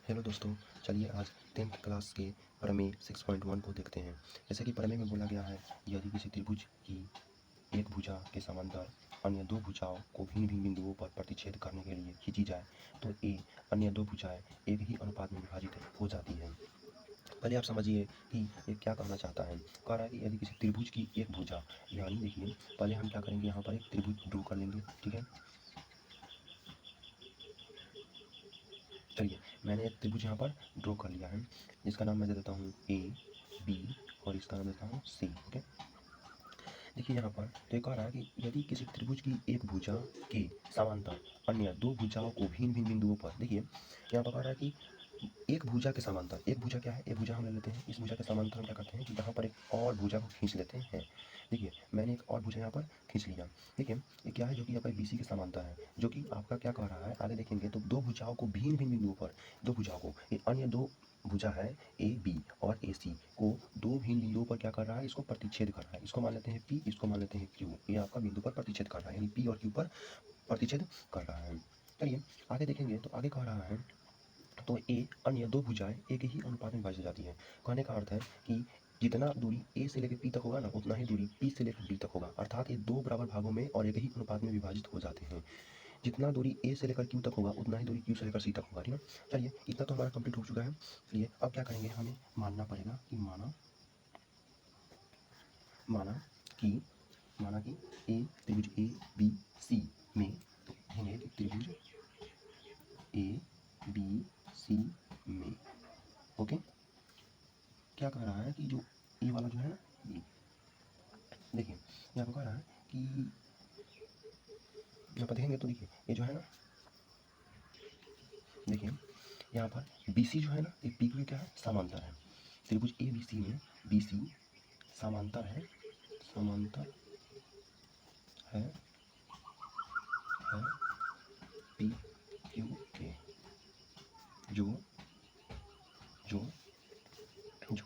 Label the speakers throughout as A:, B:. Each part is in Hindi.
A: हेलो दोस्तों, चलिए आज 10th क्लास के प्रमेय 6.1 को देखते हैं। जैसे कि प्रमेय में बोला गया है, यदि किसी त्रिभुज की एक भुजा के समांतर अन्य दो भुजाओं को भिन्न भिन्न बिंदुओं पर प्रतिच्छेद करने के लिए खींची जाए तो ए अन्य दो भुजाएं एक ही अनुपात में विभाजित हो जाती हैं। पहले आप समझिए कि ये क्या कहना चाहता है। कह रहा है कि यदि किसी त्रिभुज की एक भुजा, यानी देखिए पहले हम क्या करेंगे, यहाँ पर एक त्रिभुज ड्रॉ कर लेंगे। ठीक है, चलिए मैंने एक त्रिभुज यहाँ पर ड्रॉ कर लिया है, जिसका नाम मैं दे देता हूँ ए बी और इसका नाम देता हूँ सी। ओके, देखिए यहाँ पर तो ये कह रहा है कि यदि किसी त्रिभुज की एक भुजा के समांतर अन्य दो भुजाओं को भिन्न भिन्न बिंदुओं पर, देखिए यहाँ पर कह रहा है कि एक भुजा के समांतर, एक भुजा क्या है, एक भुजा हम ले लेते हैं, इस भुजा के समांतर हम क्या करते हैं कि यहाँ पर एक और भुजा को खींच लेते हैं। देखिए मैंने एक और भुजा यहाँ पर खींच लिया। देखिए ये क्या है, जो कि यहाँ पर BC के समांतर है, जो कि आपका क्या कह रहा है, आगे देखेंगे तो दो भुजाओं को भिन्न भिन्न बिंदुओं पर, दो भुजाओं को, ये अन्य दो भुजा है AB और AC को दो भिन्न बिंदुओं पर क्या कर रहा है, इसको प्रतिच्छेद कर रहा है। इसको मान लेते हैं P, इसको मान लेते हैं Q। ये आपका बिंदु पर प्रतिच्छेद कर रहा है, यानी P और Q पर प्रतिच्छेद कर रहा है। चलिए आगे देखेंगे तो आगे कह रहा है तो ए अन्य दो भुजाएं एक ही अनुपात में विभाजित हो जाती हैं। कहने का अर्थ है कि जितना दूरी ए से लेकर पी तक होगा ना, उतना ही दूरी पी से लेकर बी तक होगा, अर्थात ये दो बराबर भागों में और एक ही अनुपात में विभाजित हो जाते हैं। जितना दूरी ए से लेकर क्यू तक होगा, उतना ही दूरी क्यू से लेकर सी तक होगा। ठीक है, चलिए इतना तो हमारा कंप्लीट हो चुका है। चलिए अब क्या करेंगे, हमें मानना पड़ेगा कि माना कि ए त्रिभुज ए बी सी में, तो कहेंगे कि त्रिभुज ए बी सी में, ओके, क्या कह रहा है कि जो ए वाला जो है ना, ये देखिए यहाँ पर कह रहा है कि यहाँ पर देखेंगे तो देखिए ये जो है ना, देखिए यहाँ पर BC जो है ना, ये पी के क्या है, समांतर है। त्रिभुज ABC में BC समांतर है, समांतर है PQ के, जो जो जो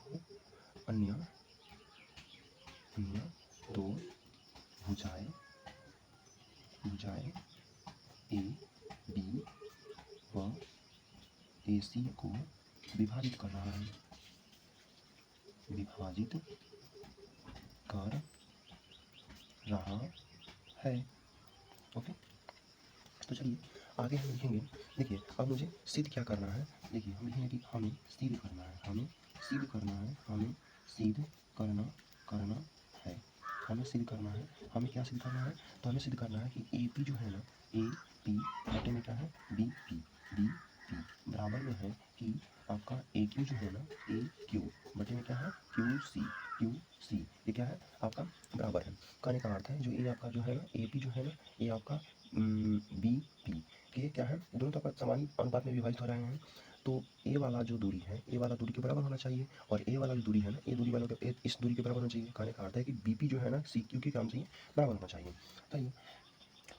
A: अन्य दो भुजाएं AB व AC को विभाजित कर रहा है, विभाजित कर रहा है। ओके, तो चलिए आगे हम लिखेंगे। देखिए अब मुझे सिद्ध क्या करना है, देखिए हम लिखेंगे कि हमें सिद्ध करना है, हमें सिद्ध करना है, हमें सिद्ध करना है, हमें सिद्ध करना है। हमें क्या सिद्ध करना है, तो हमें सिद्ध करना है कि AP जो है ना, AP बटे में क्या है, BP बराबर में है कि आपका AQ जो है ना, AQ बटे में क्या है, QC ये क्या है आपका बराबर है। कहने का अर्थ है जो ये आपका जो है ना, AP जो है ना, ये आपका BP के क्या है, दोनों तरफ समान अनुपात में विभाजित हो रहे हैं। तो ए वाला जो दूरी है, ए वाला दूरी के बराबर होना चाहिए, और ए वाला जो दूरी है ना, ये दूरी वालों के इस दूरी के बराबर होना चाहिए। कहने का अर्थ है कि BP जो है ना, CQ के काम से बराबर होना चाहिए।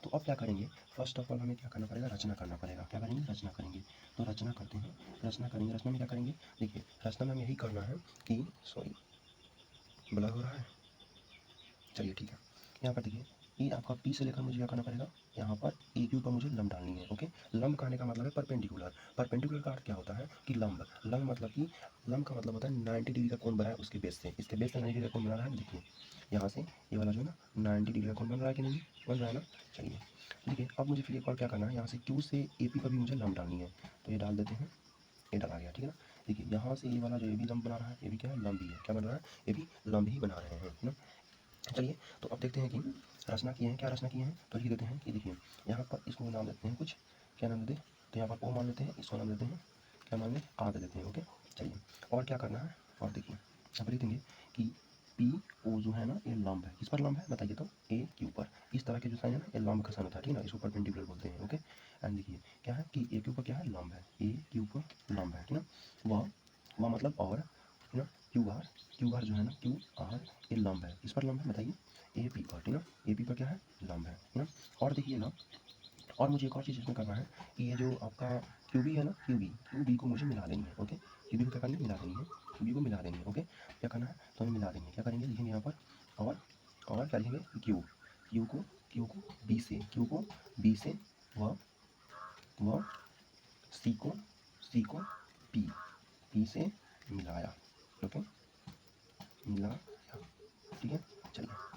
A: तो अब क्या करेंगे, फर्स्ट ऑफ ऑल हमें क्या करना पड़ेगा, रचना करना पड़ेगा। क्या करेंगे, रचना करेंगे। तो रचना करते हैं, रचना करेंगे। रचना में क्या करेंगे, देखिए रचना में हमें यही करना है कि, सॉरी ब्लर हो रहा है, चलिए ठीक है। यहाँ पर देखिए ये आपका P से लेकर मुझे क्या करना पड़ेगा, यहाँ पर AQ पर मुझे लंब डालनी है। ओके, लंब कहने का मतलब है परपेंडिकुलर। परपेंडिकुलर का अर्थ क्या होता है कि लंब, लंब मतलब कि लंब का मतलब होता है 90 डिग्री का कोण बना है उसके बेस से, इसके बेस से 90 डिग्री का कोण बना रहा है। देखिए यहाँ से ये वाला जो है ना 90 डिग्री का कोण बन रहा है कि नहीं, बन रहा है ना। चलिए देखिए अब मुझे फिर एक और क्या करना है, यहाँ से Q से AP पर भी मुझे लंब डालनी है, तो ये डाल देते हैं, ये डाला गया। ठीक है ना, देखिए यहाँ से ये वाला जो ये भी लंब बना रहा है, ये भी क्या है, लंब ही है। क्या बन रहा है, ये भी लंब ही बना रहे हैं, है ना। चलिए तो अब देखते हैं कि रचना किए हैं, क्या रचना किए हैं, तो लिख देते हैं कि देखिए यहाँ पर इसको नाम देते हैं कुछ, क्या नाम देते हैं, तो यहाँ पर O मान लेते हैं, इसको नाम देते हैं, क्या मान लें, R दे देते हैं। ओके, चलिए और क्या करना है, और देखिए यहाँ पर लिख देंगे कि PO जो है ना, ये लंब है, किस पर लंब है बताइए, तो AQ पर। इस तरह के जो साइन है ना, ये लंब का साइन होता है, ठीक है ना, इसको परपेंडिकुलर बोलते हैं। ओके, एंड देखिए क्या है कि AQ पर क्या है, लंब है, AQ पर लंब है, ठीक है ना। वह मतलब और, है ना, QR जो है ना, QR ये लंब है, इस पर लंब है बताइए, AP पर, ठीक है ना, AP पर क्या है, लंब है ना। और देखिए ना, और मुझे एक और चीज़ इसमें करना है कि ये जो आपका QB है ना, QB को मुझे मिला देनी है। ओके, QB को क्या करनी है, मिला देनी है, QB को मिला देनी है। ओके, क्या करना है, तो हमें मिला देंगे, क्या करेंगे, लिखेंगे यहाँ पर और क्या लिखेंगे, Q को Q को B से व C को पी, पी से मिलाया, ओके, मिलाया, ठीक है। चलिए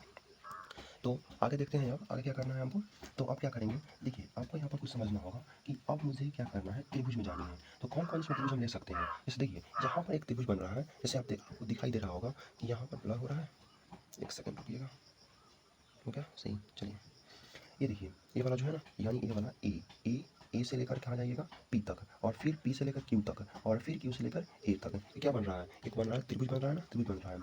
A: तो आगे देखते हैं, अब आगे क्या करना है हमको। तो अब क्या करेंगे, देखिए आपको यहाँ पर कुछ समझना होगा कि अब मुझे क्या करना है, त्रिभुज में जानी है। तो कौन कौन से त्रिभुज हम ले सकते हैं, जैसे देखिए जहाँ पर एक त्रिभुज बन रहा है, जैसे आपको दिखाई दे रहा होगा कि यहाँ पर ब्लर हो रहा है, एक सेकंड रुकिएगा, हो गया सही। चलिए ये देखिए ये वाला जो है ना, यानी ये वाला ए से लेकर कहाँ जाइएगा, पी तक, और फिर पी से लेकर क्यू तक, और फिर क्यू से लेकर ए तक। ये क्या बन रहा है, एक बन रहा है त्रिभुज बन रहा है ना, त्रिभुज बन रहा है।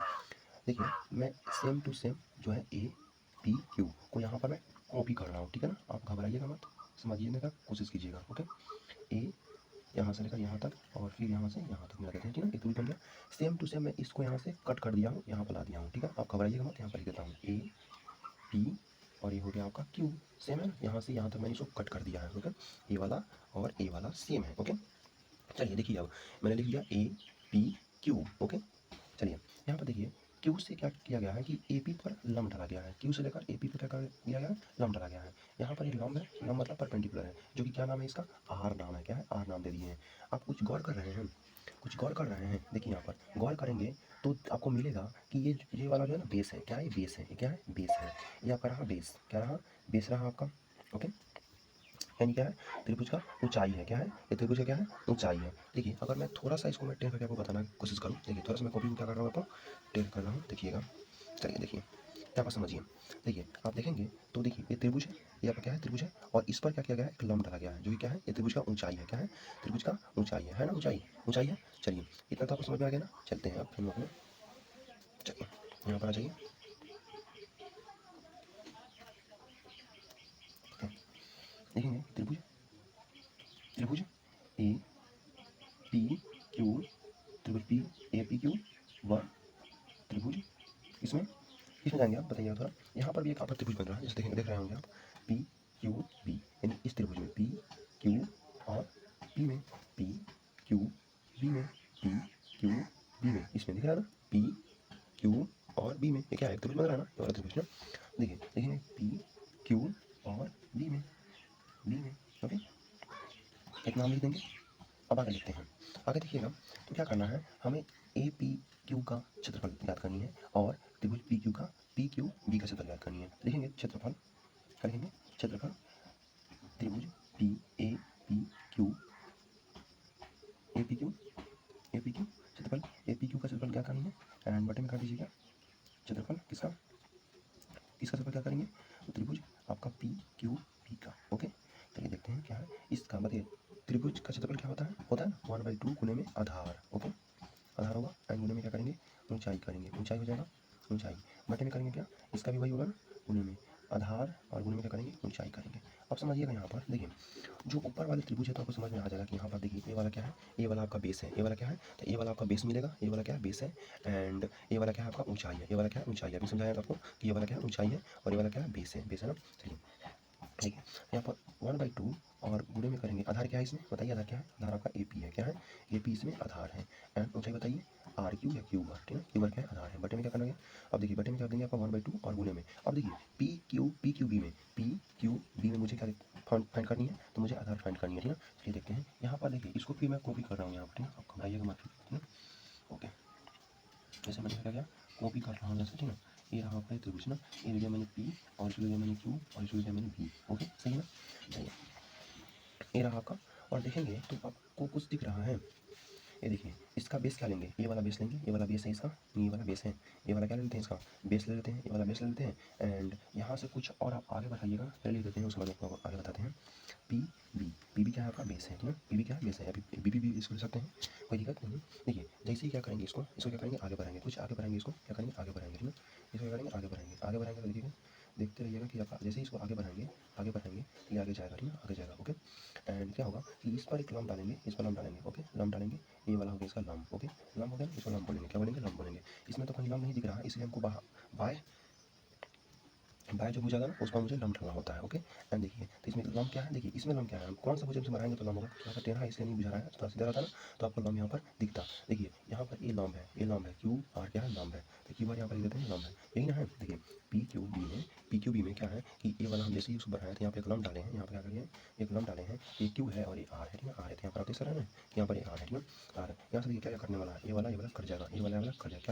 A: देखिए मैं सेम टू सेम जो है ए पी क्यू को यहाँ पर मैं कॉपी कर रहा हूँ, ठीक है ना। आप घबराइएगा मत, समझिए का कोशिश कीजिएगा, ओके। ए यहाँ से लेकर यहाँ तक, और फिर यहाँ से यहाँ तक मिला देते हैं, ठीक है। एक त्रिभुज बन गया। सेम टू सेम मैं इसको यहाँ से कट कर दिया हूँ, यहाँ पर ला दिया हूँ, ठीक है। आप घबराइएगा मत, यहाँ पर लिख देता हूँ ए पी, और ये हो गया आपका क्यू, सेम है ना। यहाँ से यहाँ तक मैंने इसको कट कर दिया है, ओके। ये वाला और ए वाला सेम है, ओके। चलिए देखिए अब मैंने लिख दिया ए पी क्यू, ओके। चलिए यहाँ पर देखिए क्यू से क्या किया गया है कि ए पी पर लंब डाला गया है, क्यू से लेकर ए पी पर क्या कर दिया गया है, लंब डाला गया है। यहाँ पर ये लंब है, लंब मतलब परपेंडिकुलर है, जो कि क्या नाम है इसका, आर नाम है, क्या है, आर नाम दे दिए हैं। आप कुछ गौर कर रहे हैं, कुछ गौर कर रहे हैं, देखिए यहाँ पर गौर करेंगे तो आपको मिलेगा कि ये वाला जो है ना बेस है, क्या है, बेस है, ये क्या है, बेस है। ये आपका रहा बेस, क्या रहा, बेस रहा आपका, ओके। यानी क्या है, त्रिभुज का ऊंचाई है, क्या है, ये त्रिभुज का क्या है, ऊंचाई है। देखिए अगर मैं थोड़ा सा इसको मैं टेढ़ करके आपको बताना की कोशिश करूँ, देखिए थोड़ा सा मैं कॉपी को क्या कर रहा हूँ, आपको टेढ़ कर रहा हूँ, देखिएगा। चलिए देखिए यहाँ पर समझिए, देखिए आप देखेंगे तो देखिए ये त्रिभुज है, ये आपका क्या है, त्रिभुज है, और इस पर क्या किया गया है, एक लंब डाला गया है, जो कि क्या है, ये त्रिभुज का ऊंचाई है, क्या है, त्रिभुज का ऊंचाई है ना, ऊंचाई, ऊंचाई है। चलिए इतना तो आपको समझ में आ गया ना। चलते हैं अब हम अपने, चलिए यहाँ पर आ जाइए, देखेंगे त्रिभुज, त्रिभुज ए पी क्यू, त्रिभुज पी ए पी क्यू व त्रिभुज, इसमें इसमें जाएंगे आप, बताइए थोड़ा। यहाँ पर भी एक आपका त्रिभुज बन रहा है, जैसे देखेंगे, देख रहे होंगे आप, पी क्यू बी, यानी इस त्रिभुज में पी क्यू और पी में, पी क्यू बी में, पी क्यू बी में, इसमें दिख रहा है ना, पी क्यू और बी में, ये क्या है, एक त्रिभुज बन रहा है ना, ये वाला त्रिभुज ना। देखिए देखिए पी क्यू और बी में, बी में, ओके। एक नाम लिख देंगे। अब आगे लिखते हैं, आगे देखिएगा तो क्या करना है, हमें ए पी क्यू का क्षेत्रफल ज्ञात करनी है, और त्रिभुज पी क्यू का, पी क्यू बी का क्षेत्रफल ज्ञात करनी है। लिखेंगे क्षेत्रफल, करेंगे क्षेत्रफल त्रिभुज P A P Q, A P Q, A P Q क्षेत्रफल, ए पी क्यू का क्षेत्रफल क्या करनी है, एंड बटे में कर दीजिएगा क्षेत्रफल किसका, किसका क्षेत्रफल क्या करेंगे, तो त्रिभुज आपका पी क्यू बी का, ओके। चलिए देखते हैं क्या है इसका, बताइए त्रिभुज का क्षेत्रफल क्या होता है ना 1/2 गुने में आधार, ओके। आधार होगा, एंड गुने में क्या करेंगे, ऊंचाई करेंगे, ऊंचाई हो जाएगा, ऊंचाई, बटे में करेंगे क्या, इसका भी वही होगा ना, गुने में आधार, और गुने में क्या करेंगे, ऊंचाई करेंगे। अब समझिएगा यहाँ पर देखिए, जो ऊपर वाले त्रिभुज है तो आपको समझ में आ जाएगा कि यहाँ पर देखिए ये वाला क्या है, ये वाला आपका बेस है, ये वाला क्या है, तो ये वाला आपका बेस मिलेगा, ये वाला क्या है, बेस है, एंड ये वाला क्या है आपका ऊंचाई है, ये वाला क्या है, ऊंचाई है। अभी समझाएगा आपको कि ये वाला क्या है, ऊंचाई है, और ये वाला क्या है, बेस है, बेस है ना। चलिए ठीक है, यहाँ पर 1/2 और गुणे में करेंगे, आधार क्या है इसमें, बताइए आधार क्या है, आधार आपका ए पी है, क्या है, ए पी इसमें आधार है, एंड ऊंचाई बताइए आर क्यू या क्यू आर, ठीक है, क्यू आर क्या है, आधार है, बटे में क्या करना है। अब देखिए बटे में क्या देंगे आपका 1/2 और गुणे में। अब देखिए पी क्यू बी में, पी क्यू बी में मुझे क्या फाइंड करनी है, तो मुझे आधार फाइंड करनी है, ठीक है। चलिए देखते हैं यहाँ पर, देखिए इसको फिर मैं कॉपी कर रहा हूँ यहाँ पर, ठीक है, आप घबराइएगा मत, ठीक है, ओके। जैसे मैंने क्या किया, कॉपी कर रहा हूँ जैसे, ठीक है। ये रहा आपका त्रिभुज ना, ये लिया मैंने पी, और इसको लिया मैंने क्यू, और इसको लिया मैंने बी, ओके सही है ना। चलिए ये रहा आपका, और देखेंगे तो आपको कुछ दिख रहा है, ये देखिए इसका बेस क्या लेंगे, ये वाला बेस लेंगे, ये वाला बेस है इसका, ये वाला बेस है, ये वाला क्या ले लेते हैं, इसका बेस ले लेते हैं, ये वाला बेस ले लेते हैं, एंड यहाँ से कुछ और आप आगे बढ़ाइएगा, पहले लिख देते हैं, उसके बाद आपको आगे बताते हैं। पी बी क्या है आपका, बेस है, ठीक है, पी बी क्या है, बेस है, अभी बी इसको ले सकते हैं, कोई दिक्कत नहीं। देखिए जैसे ही क्या करेंगे, इसको क्या करेंगे, आगे बढ़ाएंगे, कुछ आगे बढ़ाएंगे, इसको क्या करेंगे, आगे बढ़ाएंगे, ठीक है, इसको क्या करेंगे, आगे बढ़ाएंगे, आगे बढ़ाएंगे तो देखिएगा, देखते रहिएगा कि आप जैसे ही इसको आगे बढ़ाएंगे, तो ये आगे जाएगा, ठीक है, आगे जाएगा, ओके। एंड क्या होगा कि इस पर एक लंब डालेंगे, इस पर लंब डालेंगे, ओके, लंब डालेंगे, ये वाला हो गया इसका लंब, ओके, लंब हो गया, इसको लंब बोलेंगे, क्या बोलेंगे, लंब बोलेंगे। इसमें तो कहीं लंब नहीं दिख रहा है, इसलिए हमको बाय बाय जो भुजा था ना, उस पर मुझे लंब डालना होता है, ओके। एंड देखिए तो इसमें लंब क्या है, देखिए इसमें लंब क्या है, हम कौन सा भुजा से बनाएंगे तो लंब होगा, थोड़ा सा टेढ़ा है इसलिए नहीं बुझा रहा है, थोड़ा सीधा रहता ना तो आपको लंब यहाँ पर दिखता। देखिए यहाँ पर ये लंब है, ये लंब है, क्यू आर क्या है, लंब है, तो क्यू आर यहाँ पर लिख देते हैं, लंब है, यही ना है। देखिए पी क्यू बी में क्या है कि ए वाला हम जैसे ही उसको बढ़ाया तो यहाँ पे एक लम्ब डाले हैं, यहाँ पे क्या करिए एक लम्ब डाले हैं, ये क्यू है और ये आर है, ठीक है, आर है, तो यहाँ पर आप देख सकते हैं यहाँ पर ये आर है, ठीक है, आर यहाँ से देखिए क्या करने वाला है, ये वाला कट जाएगा, ये वाला कट जाएगा,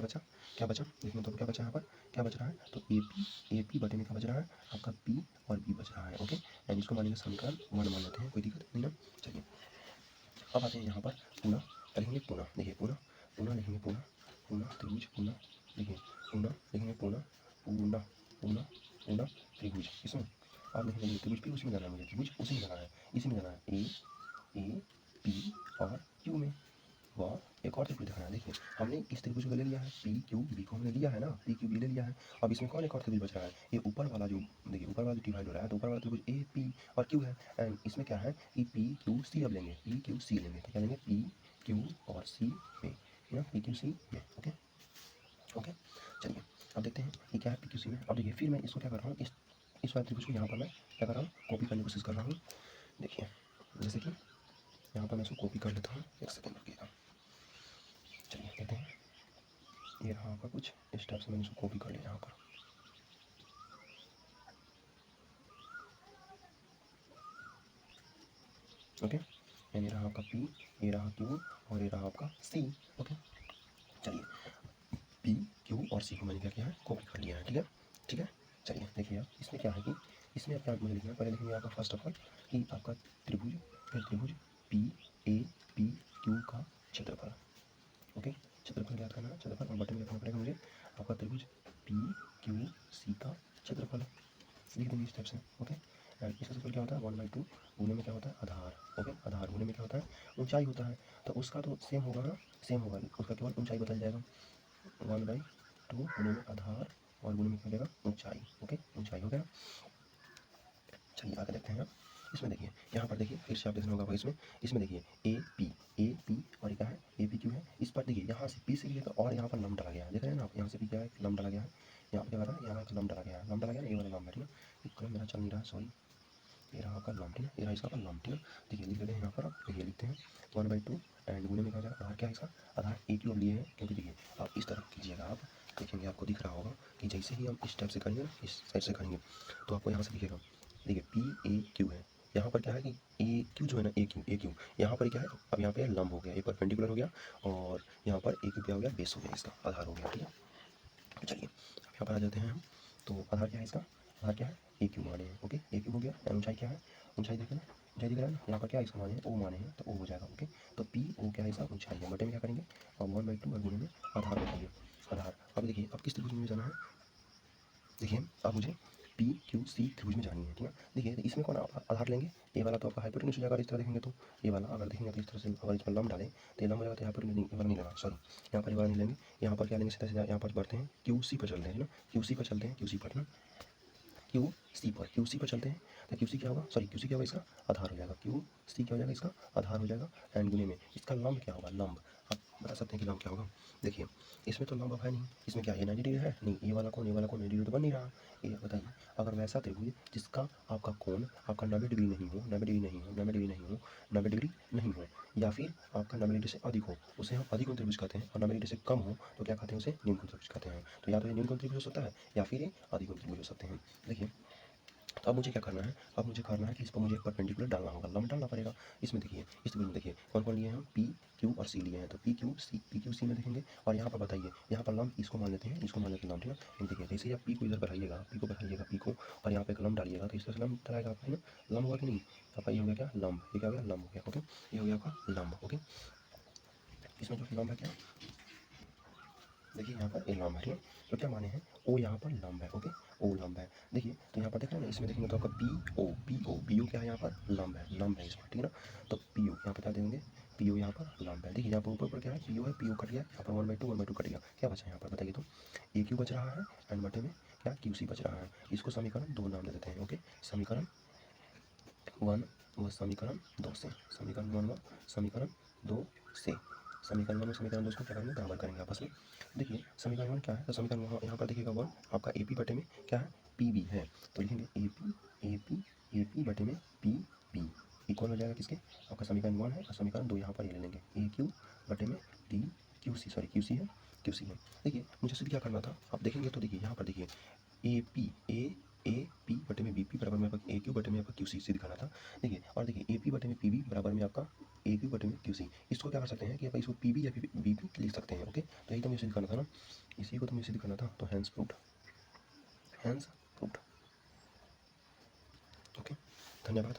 A: क्या बचा देखिए, तो क्या बचा यहाँ पर, क्या बच रहा है, तो ए पी बटे में क्या बच रहा है आपका पी और बी बच रहा है, ओके, एंड इसको मानेंगे समीकरण 1 मान लेते हैं, कोई दिक्कत नहीं ना। चलिए अब आते हैं यहाँ पर पुनः लिखेंगे, पुनः देखिए पुनः लिखेंगे, पुनः त्रिभुज, पुनः देखिए पुनः लिखेंगे, पुनः त्रिभुज, इसमें आप लिखेंगे त्रिभुज भी उसी में जाना है, मुझे त्रिभुज उसी में जाना है, इसी में जाना है, ए पी और क्यू में। वह एक और त्रिभुज दिखाना है, देखिए हमने इस त्रिभुज को ले लिया है, पी क्यू बी को हमने लिया है ना, पी क्यू बी ले लिया है, अब इसमें कौन एक और त्रिभुज बच रहा है, ये ऊपर वाला जो देखिए ऊपर वाला डिवाइड हो रहा है, तो ऊपर वाला त्रिभुज ए पी और क्यू है, एंड इसमें क्या है कि पी क्यू सी अब लेंगे, पी क्यू सी लेंगे, तो क्या लेंगे पी क्यू और सी में, या पी क्यू सी में, ओके ओके। चलिए अब देखते हैं कि क्या है पी क्यू सी में। अब देखिए फिर मैं इसको क्या कर रहा हूँ, इस वाले त्रिभुज को यहाँ पर मैं क्या कर रहा हूँ, कॉपी करने की कोशिश कर रहा हूँ, देखिए जैसे कि यहाँ पर मैं इसको कॉपी कर लेता हूँ, एक सेकेंड रुकिएगा। चलिए कहते हैं ये रहा आपका कुछ इस टाइप से मैंने इसको कॉपी कर लिया यहाँ पर, ओके, ये रहा आपका पी, ये रहा क्यू और ये रहा आपका सी, ओके। चलिए पी क्यू और सी को मैंने क्या किया है, कॉपी कर लिया है, ठीक है। चलिए देखिए अब इसमें क्या है कि इसमें क्या मुझे लिखना है, पहले लिखेंगे आपका फर्स्ट ऑफ ऑल कि आपका त्रिभुज, फिर त्रिभुज पी ए पी क्यू का क्षेत्रफल, ओके, क्षेत्रफल ज्ञात करना है, क्षेत्रफल और बटन में लिखना पड़ेगा मुझे आपका त्रिभुज पी क्यू सी का क्षेत्रफल, लिख देंगे इस टाइप से, ओके। एंड इसका क्षेत्रफल क्या होता है 1/2 गुने में क्या होता है आधार, ओके, आधार गुने में क्या होता है ऊंचाई होता है, तो उसका तो सेम होगा ना, सेम होगा, उसका केवल ऊंचाई बदल जाएगा, 1/2 गुने में आधार और गुने में क्या हो जाएगा ऊंचाई, ओके, ऊंचाई हो गया। चलिए आगे देखते हैं, इसमें देखिए यहाँ पर देखिए फिर से आप देखना होगा इसमें देखिए ए पी और क्या है ए पी क्यू है, इस पर देखिए यहाँ से पी से लिया तो और यहाँ पर लम्ब डाला गया है, देख रहे हैं ना आप, यहाँ से भी क्या है लम्ब डाला गया है, यहाँ पर क्या कर रहा है, यहाँ पर लम्ब डाला गया है, लम्ब डाला गया ये वाला लम्ब है, ठीक है, एक कलम मेरा चल नहीं रहा है, सॉरी, ये रहा आपका लम्ब, ठीक है, ये रहा इसका लम्ब, ठीक है, देखिए लिख लेते हैं यहाँ पर, आप देखिए लिखते हैं 1/2 एंड गुने में क्या हो जाएगा आधार, क्या है इसका आधार ए क्यू लिए हैं, क्योंकि देखिए आप इस तरफ कीजिएगा, आप देखेंगे आपको दिख रहा होगा कि जैसे ही हम इस टाइप से करेंगे ना, इस साइड से करेंगे तो आपको यहाँ से दिखेगा, देखिए पी ए क्यू है, यहाँ पर क्या है कि ए क्यू जो है ना ए क्यू यहाँ पर क्या है, अब यहाँ पे लंब हो गया, ये परपेंडिकुलर हो गया और यहाँ पर ए क्यू क्या हो गया बेस हो गया, इसका आधार हो गया, ठीक है। चलिए अब यहाँ पर आ जाते हैं हम, तो आधार क्या है इसका, आधार क्या है ए क्यू माने हैं, ओके, ए क्यू हो गया, एंड ऊंचाई क्या है, ऊंचाई देखें ना, ऊंचाई दिख रहा है ना, यहाँ पर क्या इसका माने हैं ओ माने हैं, तो ओ हो जाएगा, ओके, तो पी ओ क्या है इसका ऊंचाई है, बटे में क्या करेंगे और 1/2 और गुने में आधार बताइए, आधार। अब देखिए अब किस त्रिभुज में जाना है, देखिए अब मुझे पी क्यू सी त्रिभुज में जानी है, ठीक है, देखिए इसमें कौन आधार लेंगे, ए वाला तो आपका हाइपोटेन्यूज हो जाएगा, इस तरह देखेंगे तो ये वाला अगर देखेंगे तो इस तरह से अगर इस पर लंब डालें तो ये लंब हो जाएगा, तो यहाँ पर नहीं लेना, सॉरी यहाँ पर ये वाला नहीं लेंगे, यहाँ पर क्या लेंगे सीधा सीधा यहाँ पर बढ़ते हैं क्यू सी पर चलते हैं ना, क्यू सी पर चलते हैं, क्यू सी पर ना, क्यू सी पर चलते हैं, तो क्यू सी क्या होगा, सॉरी क्यू सी क्या होगा इसका आधार हो जाएगा, क्यू सी क्या हो जाएगा इसका आधार हो जाएगा, एंड गुने में इसका लंब क्या होगा, लंब आप बता सकते हैं कि लंब क्या होगा, देखिए इसमें तो लंब अब है नहीं, इसमें क्या है 90 डिग्री है नहीं, ये वाला कौन 90 डिग्री तो बन नहीं रहा, ये बताइए अगर वैसा त्रिभुज जिसका आपका कोण आपका 90 डिग्री नहीं हो, 90 डिग्री नहीं हो, 90 डिग्री नहीं हो, 90 डिग्री नहीं हो, या फिर आपका 90 डिग्री से अधिक हो, उसे हम अधिक कोण त्रिभुज कहते हैं, और 90 डिग्री से कम हो तो क्या कहते हैं उसे न्यून कोण त्रिभुज कहते हैं, तो या तो ये न्यून कोण त्रिभुज हो सकता है या फिर ये अधिक कोण त्रिभुज हो सकते हैं। देखिए तो अब मुझे क्या करना है, अब मुझे करना है कि इस पर मुझे परपेंडिकुलर डालना होगा, लंब डालना पड़ेगा, इसमें देखिए इस त्रिभुज में देखिए कौन कौन लिए हैं हम पी क्यू और सी लिए हैं, तो पी क्यू सी में देखेंगे और यहाँ पर बताइए यहाँ पर लंब इसको मान लेते हैं, इसको मान लेते हैं लंब, ठीक है, देखिए जैसे ही आप पी को इधर बढ़ाइएगा, पी को और यहाँ पे एक लंब डालिएगा तो इस तरह से लंब डलाएगा आपका, है ना, लंब हुआ कि नहीं आपका, ये हो गया क्या लंब, ये क्या हो गया लंब हो गया, ओके, ये हो गया आपका लंब, ओके। इसमें जो लंब है क्या, देखिए यहाँ पर ए लंब है, ठीक है, तो क्या माने हैं ओ यहाँ पर लंब है, ओके, ओ लंब है, देखिए तो यहाँ पर देख रहे हैं ना, इसमें देखेंगे तो आपका पी ओ क्या है यहाँ पर लंब है इस पर, ठीक है ना, तो पी ओ यहाँ पर क्या देंगे, पी ओ यहाँ पर लंब है, देखिए यहाँ पर ऊपर क्या है पी ओ है, पी ओ कट गया, यहाँ पर 1/2 कट गया, क्या बचा यहाँ पर बताइए, तो ए क्यू बच रहा है एंड बटे में क्या क्यू सी बच रहा है, इसको समीकरण 2 नाम दे देते हैं, ओके, समीकरण 1 व समीकरण 2 से, समीकरण 1 व समीकरण 2 से, समीकरण 1 और समीकरण 2 इसको क्या करेंगे बराबर करेंगे आपस में, देखिए समीकरण 1 क्या है, तो समीकरण वहाँ यहाँ पर देखिएगा 1 आपका ए पी बटे में क्या है पी बी है, तो लिखेंगे ए पी बटे में पी बी इक्वल हो जाएगा किसके, आपका समीकरण 1 है और समीकरण 2 यहाँ पर ये ले लेंगे ए क्यू बटे में क्यू सी है, देखिए मुझे सिर्फ क्या करना था, आप देखेंगे तो देखिए यहाँ पर देखिए ए पी बटे में बी पी बराबर में आपका ए क्यू बटे में आपका क्यू सी इसे दिखाना था। देखिए और देखिए ए पी बटे में पी बी बराबर में आपका ए क्यू बटे में क्यू सी। इसको क्या कर सकते हैं कि अपन इसको पी बी या बी पी लिख सकते हैं। ओके, तो यही तो मुझे दिखाना था ना, इसी को तो मुझे दिखाना था। तो hence proved, hence proved. Okay, धन्यवाद।